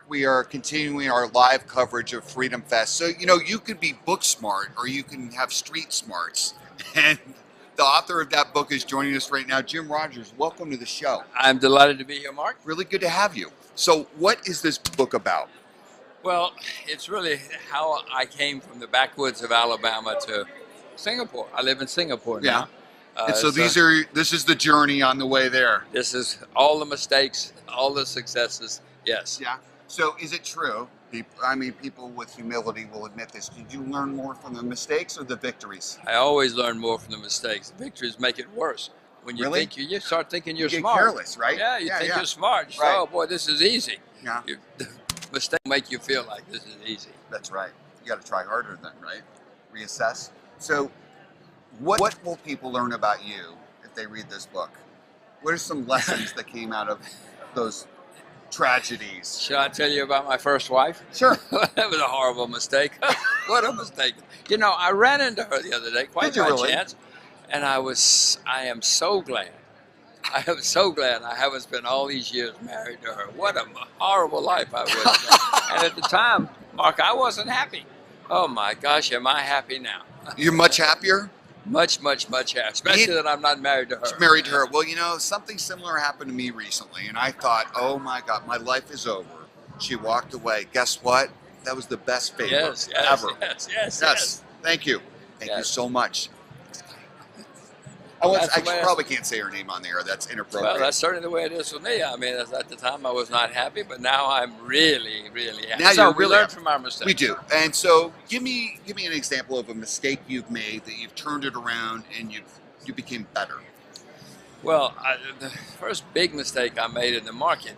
We are continuing our live coverage of Freedom Fest. So, you could be book smart or you can have street smarts. And the author of that book is joining us right now. Jim Rogers, welcome to the show. I'm delighted to be here, Mark. Really good to have you. So, what is this book about? Well, it's really how I came from the backwoods of Alabama to Singapore. I live in Singapore now. And so this is the journey on the way there. This is all the mistakes, all the successes. Yes. Yeah. So is it true? People with humility will admit this. Did you learn more from the mistakes or the victories? I always learn more from the mistakes. The victories make it worse. When you Really? think you start thinking you're You get smart. careless, right? Yeah, you think yeah. you're smart. You say, Right. oh boy, this is easy. Yeah. The mistake make you feel like this is easy. That's right. You got to try harder then, right? Reassess. So, what will people learn about you if they read this book? What are some lessons that came out of those tragedies? Shall I tell you about my first wife? Sure. That was a horrible mistake. What a mistake. I ran into her the other day, quite Did you by really? chance, and I am so glad. I am so glad I haven't spent all these years married to her. What a horrible life I was. And at the time, Mark, I wasn't happy. Oh my gosh, am I happy now? You're much happier? Much, much, much happier, especially that I'm not married to her. Married to her. Well, something similar happened to me recently, and I thought, oh my God, my life is over. She walked away. Guess what? That was the best favor ever. Yes. Thank you. Thank you Yes. so much. That's I the way probably can't say her name on the air. That's inappropriate. Well, that's certainly the way it is for me. At the time I was not happy, but now I'm really, really happy. Now So you're we really learn happy. from our mistakes. We do. And so give me an example of a mistake you've made that you've turned it around and you became better. Well, the first big mistake I made in the market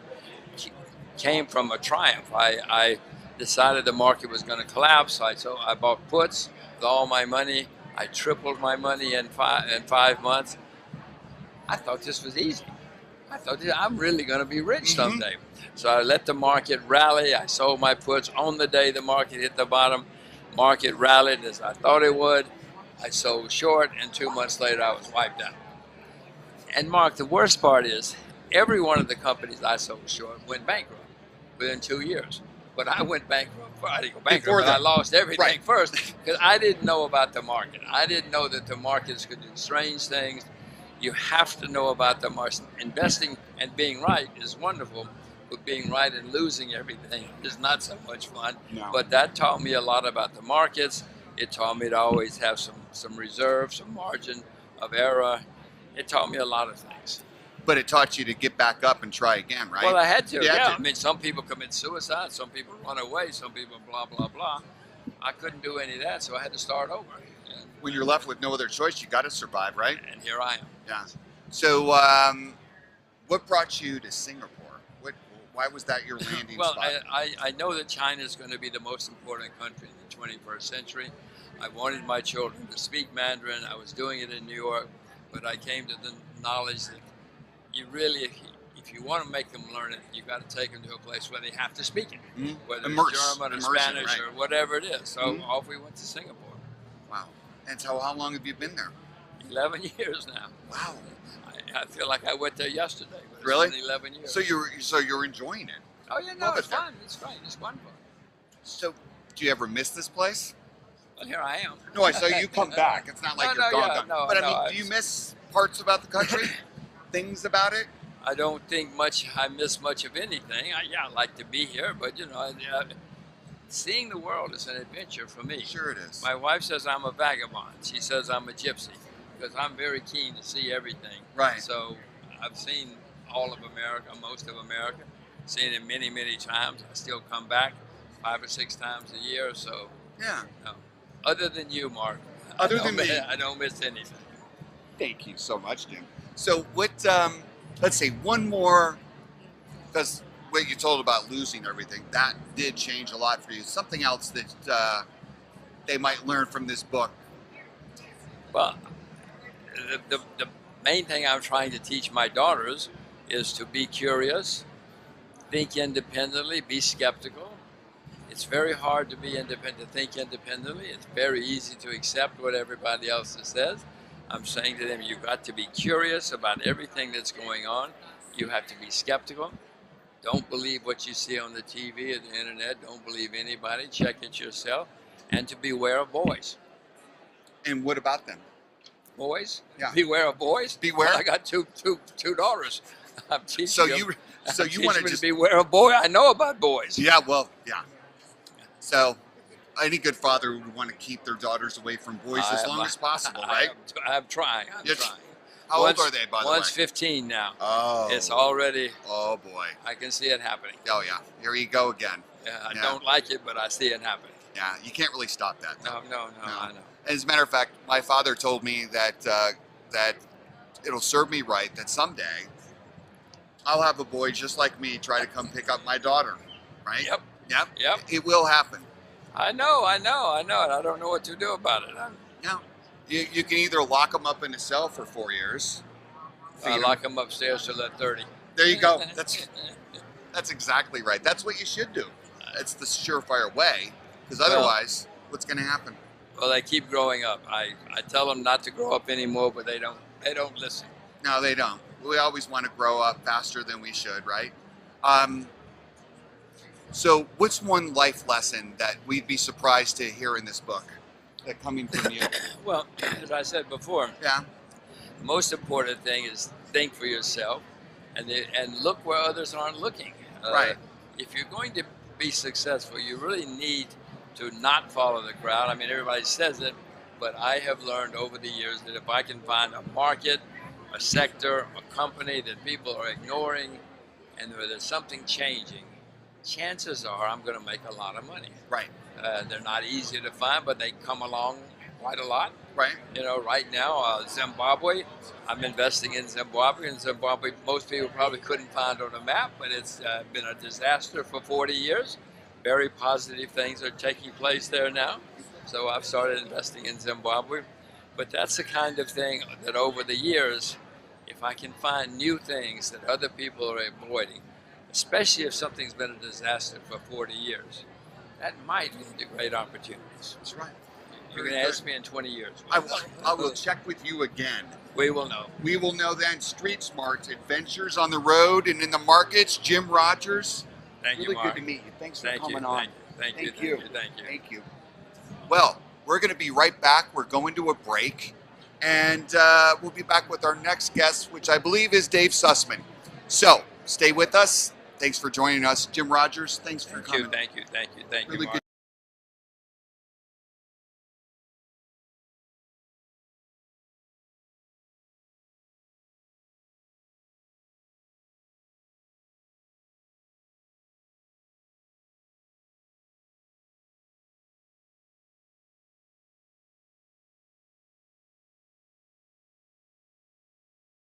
came from a triumph. I decided the market was going to collapse, so I bought puts with all my money. I tripled my money in 5 months. I thought this was easy. I thought I'm really going to be rich someday. So I let the market rally. I sold my puts on the day the market hit the bottom. Market rallied as I thought it would. I sold short, and 2 months later I was wiped out. And Mark, the worst part is every one of the companies I sold short went bankrupt within 2 years. But I went bankrupt. I didn't go bankrupt, but I lost everything first because I didn't know about the market. I didn't know that the markets could do strange things. You have to know about the market. Investing and being right is wonderful, but being right and losing everything is not so much fun. No. But that taught me a lot about the markets. It taught me to always have some reserve, some margin of error. It taught me a lot of things. But it taught you to get back up and try again, right? Well, I had to. Yeah. I mean, some people commit suicide, some people run away, some people blah, blah, blah. I couldn't do any of that, so I had to start over. And, When you're left with no other choice, you got to survive, right? and here I am. Yeah. So, what brought you to Singapore? Why was that your landing Well, spot? I know that China is going to be the most important country in the 21st century. I wanted my children to speak Mandarin. I was doing it in New York, but I came to the knowledge that you really, if you want to make them learn it, you got to take them to a place where they have to speak it, whether it's German or Spanish or whatever it is. So off we went to Singapore. Wow. And so how long have you been there? 11 years now. Wow. I feel like I went there yesterday. But Really? It's been 11 years. So you're enjoying it. Oh yeah, no, Love it's it there. fun. It's great. It's wonderful. So do you ever miss this place? Well, here I am. No, I saw you come back. It's not like you're gone. But I mean, do you miss parts about the country? Things about it? I don't think I miss much of anything. I like to be here, but seeing the world is an adventure for me. Sure it is. My wife says I'm a vagabond. She says I'm a gypsy because I'm very keen to see everything. Right. So I've seen all of America, most of America, seen it many, many times. I still come back 5 or 6 times a year. So Yeah. no. Other than you, Mark. Other than me. I don't miss anything. Thank you so much, Jim. So what, let's say one more, because what you told about losing everything, that did change a lot for you. Something else that they might learn from this book. Well, the main thing I'm trying to teach my daughters is to be curious, think independently, be skeptical. It's very hard to be independent, to think independently. It's very easy to accept what everybody else says. I'm saying to them, you've got to be curious about everything that's going on. You have to be skeptical. Don't believe what you see on the TV or the internet. Don't believe anybody. Check it yourself. And to beware of boys. And what about them? Boys? Yeah. Beware of boys? Beware? Well, I got two daughters. I'm teaching So them. you want to to just beware of boys? I know about boys. Yeah, well, yeah. So any good father would want to keep their daughters away from boys as long as possible, right? I'm trying. You're- trying. How old are they, by the way? One's 15 now. Oh. It's already. Oh boy. I can see it happening. Oh yeah. Here you go again. Yeah, I Yeah. don't like it, but I see it happening. Yeah. You can't really stop that. No, I know. As a matter of fact, my father told me that that it'll serve me right that someday I'll have a boy just like me try to come pick up my daughter. Right? Yep. Yep. Yep. It will happen. I know, and I don't know what to do about it. Yeah. You can either lock them up in a cell for 4 years. I lock them upstairs till they're 30. There you go. That's exactly right. That's what you should do. That's the surefire way. Because otherwise, what's going to happen? Well, they keep growing up. I tell them not to grow up anymore, but they don't listen. No, they don't. We always want to grow up faster than we should, right? So what's one life lesson that we'd be surprised to hear in this book that coming from you? Well, as I said before, Yeah. the most important thing is think for yourself and look where others aren't looking. Right. If you're going to be successful, you really need to not follow the crowd. I mean, everybody says it, but I have learned over the years that if I can find a market, a sector, a company that people are ignoring and where there's something changing, chances are I'm going to make a lot of money. Right. They're not easy to find, but they come along quite a lot. Right. You know, right now, Zimbabwe, I'm investing in Zimbabwe. And Zimbabwe, most people probably couldn't find on a map, but it's been a disaster for 40 years. Very positive things are taking place there now. So I've started investing in Zimbabwe. But that's the kind of thing that over the years, if I can find new things that other people are avoiding, especially if something's been a disaster for 40 years, that might lead to great opportunities. That's right. You can ask me in 20 years. I will check with you again. We will know. We will know then. Street Smart Adventures on the road and in the markets. Jim Rogers. Thank you, Really Mark. good to meet you. Thanks for Thank you. coming on. Thank you. Thank you. Well, we're going to be right back. We're going to a break. And we'll be back with our next guest, which I believe is Dave Sussman. So stay with us. Thanks for joining us. Jim Rogers, thanks for coming. Thank you, really Mark.